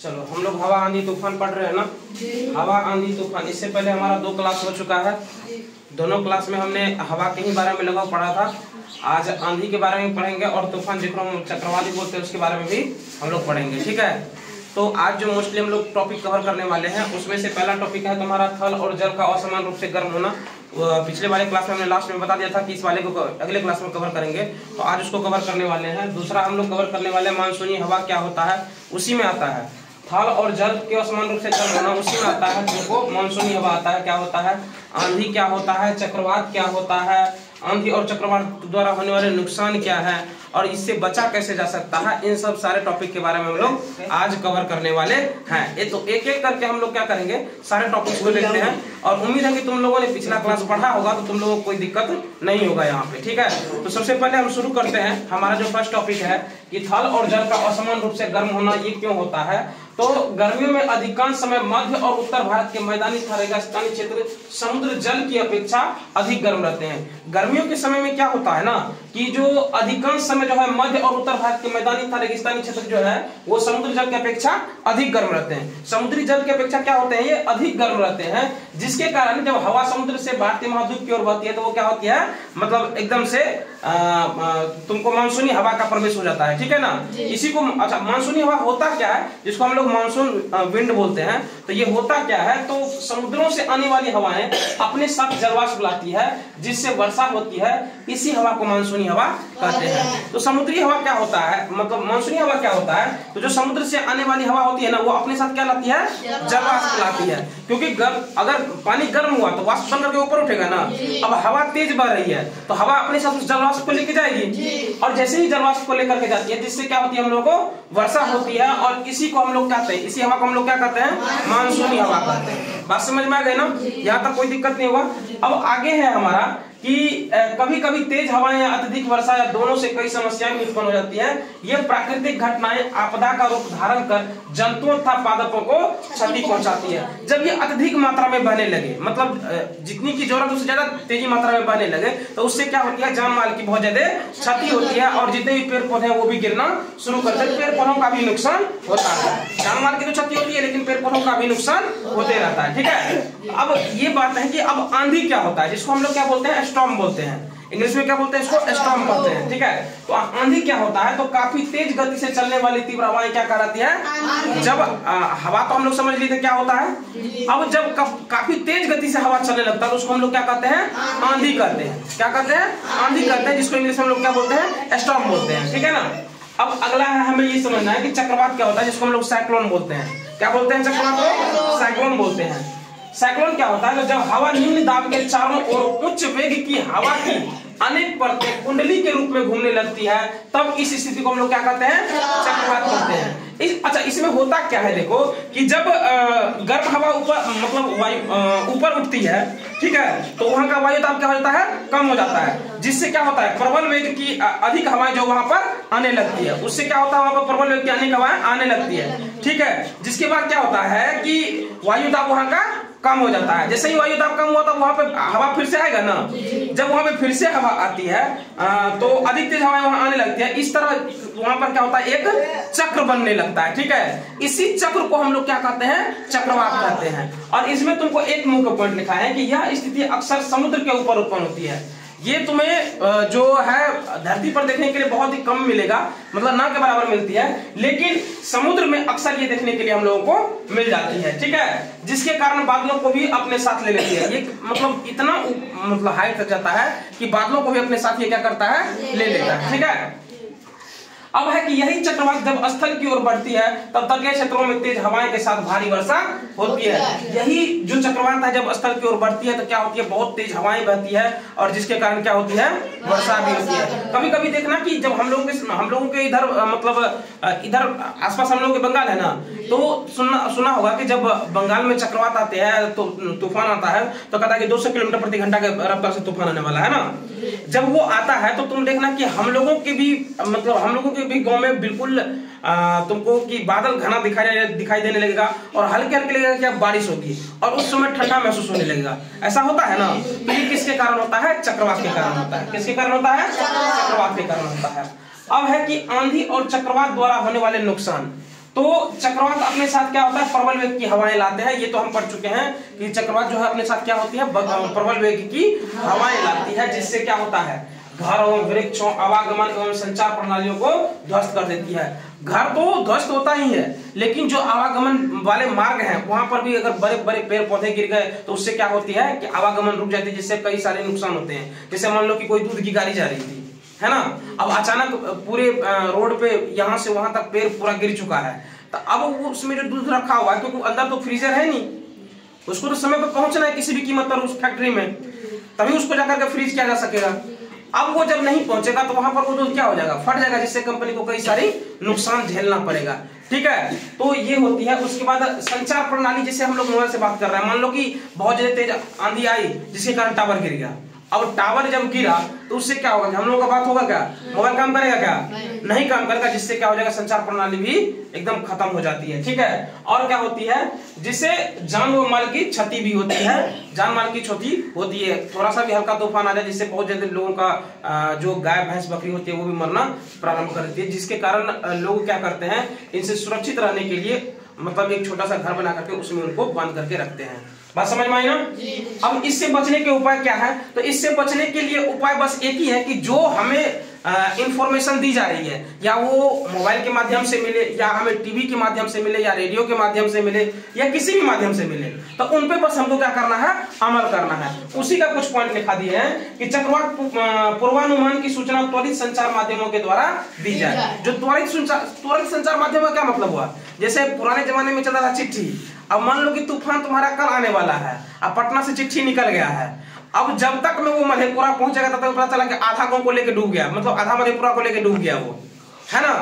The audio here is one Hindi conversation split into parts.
चलो हम लोग हवा आंधी तूफान पढ़ रहे हैं ना। हवा आंधी तूफान, इससे पहले हमारा 2 क्लास हो चुका है। दोनों क्लास में हमने हवा के ही बारे में लगभग पढ़ा था। आज आंधी के बारे में पढ़ेंगे और तूफान जिसको हम चक्रवाती बोलते हैं उसके बारे में भी हम लोग पढ़ेंगे, ठीक है। तो आज जो मोस्टली हम लोग टॉपिक कवर करने वाले हैं उसमें से पहला टॉपिक है तुम्हारा थल और जल का असमान रूप से गर्म होना। पिछले वाले क्लास में हमने लास्ट में बता दिया था कि इस वाले को अगले क्लास में कवर करेंगे, तो आज उसको कवर करने वाले हैं। दूसरा हम लोग कवर करने वाले मानसूनी हवा क्या होता है, उसी में आता है थल और जल के असमान रूप से गर्म होना, उसी में आता है जिनको मानसूनी हवा आता है। क्या होता है, आंधी क्या होता है, चक्रवात क्या होता है, आंधी और चक्रवात द्वारा होने वाले नुकसान क्या है और इससे बचा कैसे जा सकता है, इन सब सारे टॉपिक के बारे में हम लोग आज कवर करने वाले हैं। ये तो एक एक करके हम लोग क्या करेंगे, सारे टॉपिक्स को देखते हैं और उम्मीद है कि तुम लोगों ने पिछला क्लास पढ़ा होगा तो तुम लोगों को कोई दिक्कत नहीं होगा यहाँ पे, ठीक है। तो सबसे पहले हम शुरू करते हैं। हमारा जो फर्स्ट टॉपिक है कि थल और जल का असमान रूप से गर्म होना ये क्यों होता है। तो गर्मियों में अधिकांश समय मध्य और उत्तर भारत के मैदानी तथा रेगिस्तानी क्षेत्र समुद्र जल की अपेक्षा अधिक गर्म रहते हैं। गर्मियों के समय में क्या होता है ना कि जो अधिकांश समय जो है मध्य और उत्तर भारत के मैदानी तथा रेगिस्तानी क्षेत्र जो है वो समुद्र जल की अपेक्षा अधिक गर्म रहते हैं। समुद्री जल की अपेक्षा क्या होते हैं, ये अधिक गर्म रहते हैं, जिसके कारण जब हवा समुद्र से भारतीय महाद्वीप की ओर बहती है तो वो क्या होती है, मतलब एकदम से तुमको मानसूनी हवा का प्रवेश हो जाता है, ठीक है ना। इसी को अच्छा मानसूनी हवा होता क्या है, जिसको हम लोग मानसून विंड बोलते हैं। तो ये होता क्या है, तो समुद्रों से आने वाली हवाएं अपने साथ जलवाष्प लाती है जिससे वर्षा होती है, इसी हवा को मानसूनी हवा कहते हैं। तो समुद्री हवा क्या होता है, मतलब मानसूनी हवा क्या होता है, तो जो समुद्र से आने वाली हवा होती है ना वो अपने साथ क्या लाती है, जलवाष्प लाती है। क्योंकि अगर पानी गर्म हुआ तो वाष्प बन करके ऊपर उठेगा ना। अब हवा तेज बह रही है तो हवा अपने साथ उस जलवाष्प को लेके जाएगी और जैसे ही जलवाष्प को लेकर के जाती है जिससे क्या होती है, हम लोगों को वर्षा होती है और इसी को हम लोग कहते हैं, इसी हवा को हम लोग क्या कहते हैं, मानसूनी हवा कहते हैं। बात समझ में आ गई ना, यहाँ तक कोई दिक्कत नहीं होगा। अब आगे है हमारा कि कभी कभी तेज हवाएं या अत्यधिक वर्षा या दोनों से कई समस्याएं उत्पन्न हो जाती हैं। ये प्राकृतिक घटनाएं आपदा का रूप धारण कर जंतुओं तथा पादपों को क्षति पहुंचाती है। जब ये अत्यधिक मात्रा में बहने लगे, मतलब जितनी की जरूरत उससे ज्यादा तेजी मात्रा में बहने लगे तो उससे क्या होती है, जान माल की बहुत ज्यादा क्षति होती है और जितने भी पेड़ पौधे हैं वो भी गिरना शुरू करते हैं। पेड़ पौधों का भी नुकसान होता है, जान माल की तो क्षति होती है लेकिन पेड़ पौधों का भी नुकसान होते रहता है, ठीक है। अब ये बात है कि अब आंधी क्या होता है, जिसको हम लोग क्या बोलते हैं, स्टॉर्म बोलते हैं। इंग्लिश में क्या बोलते हैं, इसको स्टॉर्म बोलते हैं, ठीक है। तो आंधी क्या होता है, तो काफी तेज गति से चलने वाली तीव्र हवाएं क्या कहलाती है, जब हवा तो हम लोग समझ लिए थे क्या होता है। अब जब काफी तेज गति से हवा चलने लगता है तो उसको हम लोग क्या कहते हैं, आंधी कहते हैं। क्या कहते हैं, आंधी कहते हैं, जिसको इंग्लिश में हम लोग क्या बोलते हैं, स्टॉर्म बोलते हैं, ठीक है ना। अब अगला है हमें ये समझना है कि चक्रवात क्या होता है, जिसको हम लोग साइक्लोन बोलते हैं। क्या बोलते हैं, चक्रवात को साइक्लोन बोलते हैं। साइक्लोन क्या होता है, तो जब हवा निम्न दाब के चारों ओर उच्च वेग की हवा की अनेक परतें कुंडली के रूप में घूमने लगती है, तब इस स्थिति को हम लोग क्या कहते हैं, चक्रवात कहते हैं। अच्छा इसमें होता क्या है, देखो कि जब गर्म हवा ऊपर मतलब वायु ऊपर उठती है, ठीक है, तो वहां का वायु दाब क्या हो जाता है, कम हो जाता है, जिससे क्या होता है, प्रबल वेग की अधिक हवाएं जो वहां पर आने लगती है, उससे क्या होता है, वहां पर प्रबल वेग की अनेक हवाएं आने लगती है, ठीक है। जिसके बाद क्या होता है कि वायु दाब वहां का कम हो जाता है। जैसे ही वायु दाब कम हुआ तो वहां पे हवा फिर से आएगा ना। जब वहां पे फिर से हवा आती है तो अधिक तेज हवाएं वहां आने लगती है। इस तरह वहां पर क्या होता है, एक चक्र बनने लगता है, ठीक है। इसी चक्र को हम लोग क्या कहते हैं, चक्रवात कहते हैं। और इसमें तुमको एक मुख्य पॉइंट लिखा है कि यह स्थिति अक्सर समुद्र के ऊपर उत्पन्न होती है। ये तुम्हें जो है धरती पर देखने के लिए बहुत ही कम मिलेगा, मतलब ना के बराबर मिलती है, लेकिन समुद्र में अक्सर ये देखने के लिए हम लोगों को मिल जाती है, ठीक है। जिसके कारण बादलों को भी अपने साथ ले लेती है। ये मतलब इतना मतलब हाइट तक जाता है कि बादलों को भी अपने साथ ये क्या करता है, ले लेता है, ठीक है। अब है कि यही चक्रवात जब स्थल की ओर बढ़ती है तब तटीय क्षेत्रों में तेज हवाएं के साथ भारी वर्षा होती है। यही जो चक्रवात है जब स्थल की ओर बढ़ती है तो क्या होती है, बहुत तेज हवाएं बहती है और जिसके कारण क्या होती है, वर्षा भी होती है। कभी कभी देखना कि जब हम लोगों के इधर मतलब इधर आसपास हम लोगों के बंगाल है ना, तो सुना होगा कि जब बंगाल में चक्रवात आते हैं तो तूफान आता है तो कहता है कि 200 किलोमीटर प्रति घंटा के रफ्तार से तूफान आने वाला है ना। जब वो आता है तो तुम देखना कि हम लोगों के भी मतलब हम लोगों के भी गांव में बिल्कुल तुमको कि बादल घना दिखाई देने लगेगा और हल्के हल्के लगेगा कि अब बारिश होगी और उस समय ठंडा महसूस होने लगेगा। ऐसा होता है ना। तो ये किसके कारण होता है, चक्रवात के कारण होता है। किसके कारण होता है, चक्रवात के कारण होता है। अब है कि आंधी और चक्रवात द्वारा होने वाले नुकसान। तो चक्रवात अपने साथ क्या होता है, प्रबल वेग की हवाएं लाते हैं। ये तो हम पढ़ चुके हैं कि चक्रवात जो है अपने साथ क्या होती है, प्रबल वेग की हवाएं लाती है, जिससे क्या होता है, घरों, वृक्षों, आवागमन एवं संचार प्रणालियों को ध्वस्त कर देती है। घर तो ध्वस्त होता ही है, लेकिन जो आवागमन वाले मार्ग हैं वहां पर भी अगर बड़े बड़े पेड़ पौधे गिर गए तो उससे क्या होती है कि आवागमन रुक जाती है, जिससे कई सारे नुकसान होते हैं। जैसे मान लो कि कोई दूध की गाड़ी जा रही थी, है ना, अब अचानक पूरे रोड पे यहाँ से वहां तक पेड़ पूरा गिर चुका है, तो अब उसमें जो दूध रखा हुआ है, क्योंकि अंदर तो फ्रीजर है नहीं, उसको तो समय पर पहुंचना है किसी भी कीमत पर उस फैक्ट्री में, तभी उसको जाकर के फ्रीज किया जा सकेगा। अब वो जब नहीं पहुंचेगा तो वहां पर वो दूध क्या हो जाएगा, फट जाएगा, जिससे कंपनी को कई सारी नुकसान झेलना पड़ेगा। ठीक है, तो ये होती है। उसके बाद संचार प्रणाली, जैसे हम लोग मोबाइल से बात कर रहे हैं, मान लो कि बहुत ज्यादा तेज आंधी आई जिसके कारण टावर गिर गया। अब टावर जब गिरा तो उससे क्या होगा, हम लोगों का बात होगा क्या, मोबाइल काम करेगा क्या, नहीं काम करेगा, जिससे क्या हो जाएगा, संचार प्रणाली भी एकदम खत्म हो जाती है। ठीक है, और क्या होती है, जिससे जान व माल की क्षति भी होती है, जान माल की क्षति होती है। थोड़ा सा भी हल्का तूफान आ जाए जिससे बहुत ज्यादा लोगों का जो गाय भैंस बकरी होती है वो भी मरना प्रारंभ कर देती है, जिसके कारण लोग क्या करते हैं, इनसे सुरक्षित रहने के लिए मतलब एक छोटा सा घर बना करके उसमें उनको बंद करके रखते हैं। बात समझ में आई ना। अब इससे बचने के उपाय क्या है, तो इससे बचने के लिए उपाय बस एक ही है कि जो हमें इंफॉर्मेशन दी जा रही है, या वो मोबाइल के माध्यम से मिले, या हमें टीवी के माध्यम से मिले, या रेडियो के माध्यम से मिले, या किसी भी माध्यम से मिले, तो उन पे बस हमको क्या करना है, अमल करना है। उसी का कुछ पॉइंट लिखा दिए हैं कि चक्रवात पूर्वानुमान की सूचना त्वरित संचार माध्यमों के द्वारा दी जाए। जो त्वरित संचार माध्यम का क्या मतलब हुआ, जैसे पुराने जमाने में चलता था चिट्ठी। अब मान लो कि तूफान तुम्हारा कल आने वाला है, अब पटना से चिट्ठी निकल गया है, अब जब तक में वो मधेपुरा पहुंचेगा तब तक पता चला कि आधा गांव को लेके डूब गया, मतलब आधा मधेपुरा को लेके डूब गया वो, है ना।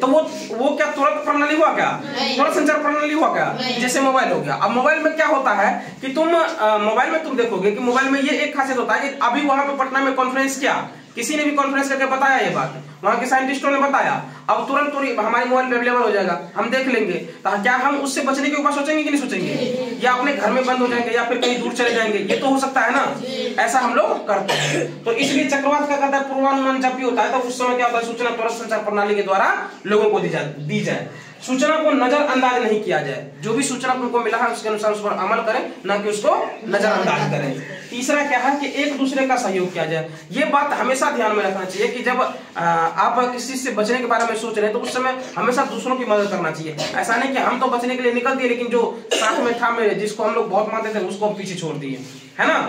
तो वो क्या तुरंत प्रणाली हुआ क्या, तुरंत संचार प्रणाली हुआ क्या, जैसे मोबाइल हो गया। अब मोबाइल में क्या होता है कि तुम मोबाइल में तुम देखोगे कि मोबाइल में ये एक खासियत होता है कि अभी वहां पे पटना में कॉन्फ्रेंस किया, किसी ने भी कॉन्फ्रेंस करके बताया ये बात, वहां के साइंटिस्टों ने बताया, अब तुरंत हमारे मोबाइल पे अवेलेबल हो जाएगा, हम देख लेंगे। तो क्या हम उससे बचने के उपाय सोचेंगे कि नहीं सोचेंगे, या अपने घर में बंद हो जाएंगे, या फिर कहीं दूर चले जाएंगे, ये तो हो सकता है ना, ऐसा हम लोग करते हैं। तो इसलिए चक्रवात का कहता है पूर्वानुमान जब भी होता है तो उस समय क्या होता है, सूचना त्वरित संचार प्रणाली के द्वारा लोगों को दी जाए। सूचना को नजरअंदाज नहीं किया जाए, जो भी सूचना तुमको मिला है उसके अनुसार उस पर अमल करें, ना कि उसको नजरअंदाज करें। तीसरा क्या है कि एक दूसरे का सहयोग किया जाए। ये बात हमेशा ध्यान में रखना चाहिए कि जब आप किसी चीज से बचने के बारे में सोच रहे हैं तो उस समय हमेशा दूसरों की मदद करना चाहिए। ऐसा नहीं कि हम तो बचने के लिए निकल दिए, लेकिन जो साथ में था मेरे, जिसको हम लोग बहुत मानते थे, उसको हम पीछे छोड़ दिए, है ना।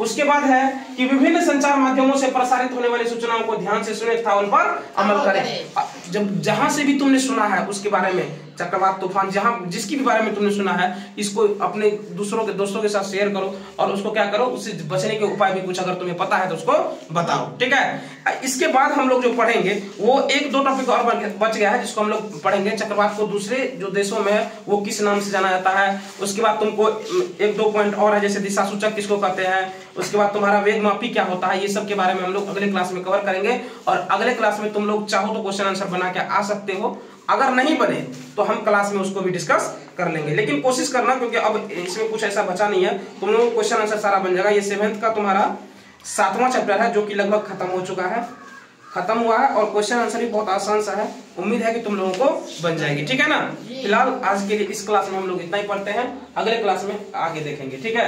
उसके बाद है कि विभिन्न संचार माध्यमों से प्रसारित होने वाली सूचनाओं को ध्यान से सुने तथा उन पर अमल करें। जब जहां से भी तुमने सुना है उसके बारे में, चक्रवात तूफान जहां जिसकी भी बारे में तुमने सुना है, इसको अपने दोस्तों के साथ शेयर करो, और उसको क्या करो, उससे बचने के उपाय भी कुछ अगर तुम्हें पता है तो उसको बताओ। ठीक है, इसके बाद हम लोग जो पढ़ेंगे वो एक दो टॉपिक और बच गया है, जिसको हम लोग पढ़ेंगे। चक्रवात को दूसरे जो देशों में है वो किस नाम से जाना जाता है। उसके बाद तुमको एक दो पॉइंट और है, जैसे दिशा सूचक किसको कहते हैं। उसके बाद तुम्हारा वेग मापी क्या होता है, ये सब के बारे में हम लोग अगले क्लास में कवर करेंगे। और अगले क्लास में तुम लोग चाहो तो क्वेश्चन आंसर बना के आ सकते हो, अगर नहीं बने तो हम क्लास में उसको भी डिस्कस कर लेंगे, लेकिन कोशिश करना, क्योंकि अब इसमें कुछ ऐसा बचा नहीं है, तुम लोगों को क्वेश्चन आंसर सारा बन जाएगा। ये 7th का तुम्हारा 7वां चैप्टर है, जो कि लगभग खत्म हो चुका है, खत्म हुआ है, और क्वेश्चन आंसर भी बहुत आसान सा है। उम्मीद है कि तुम लोगों को बन जाएगी, ठीक है ना। फिलहाल आज के लिए इस क्लास में हम लोग इतना ही पढ़ते हैं, अगले क्लास में आगे देखेंगे, ठीक है।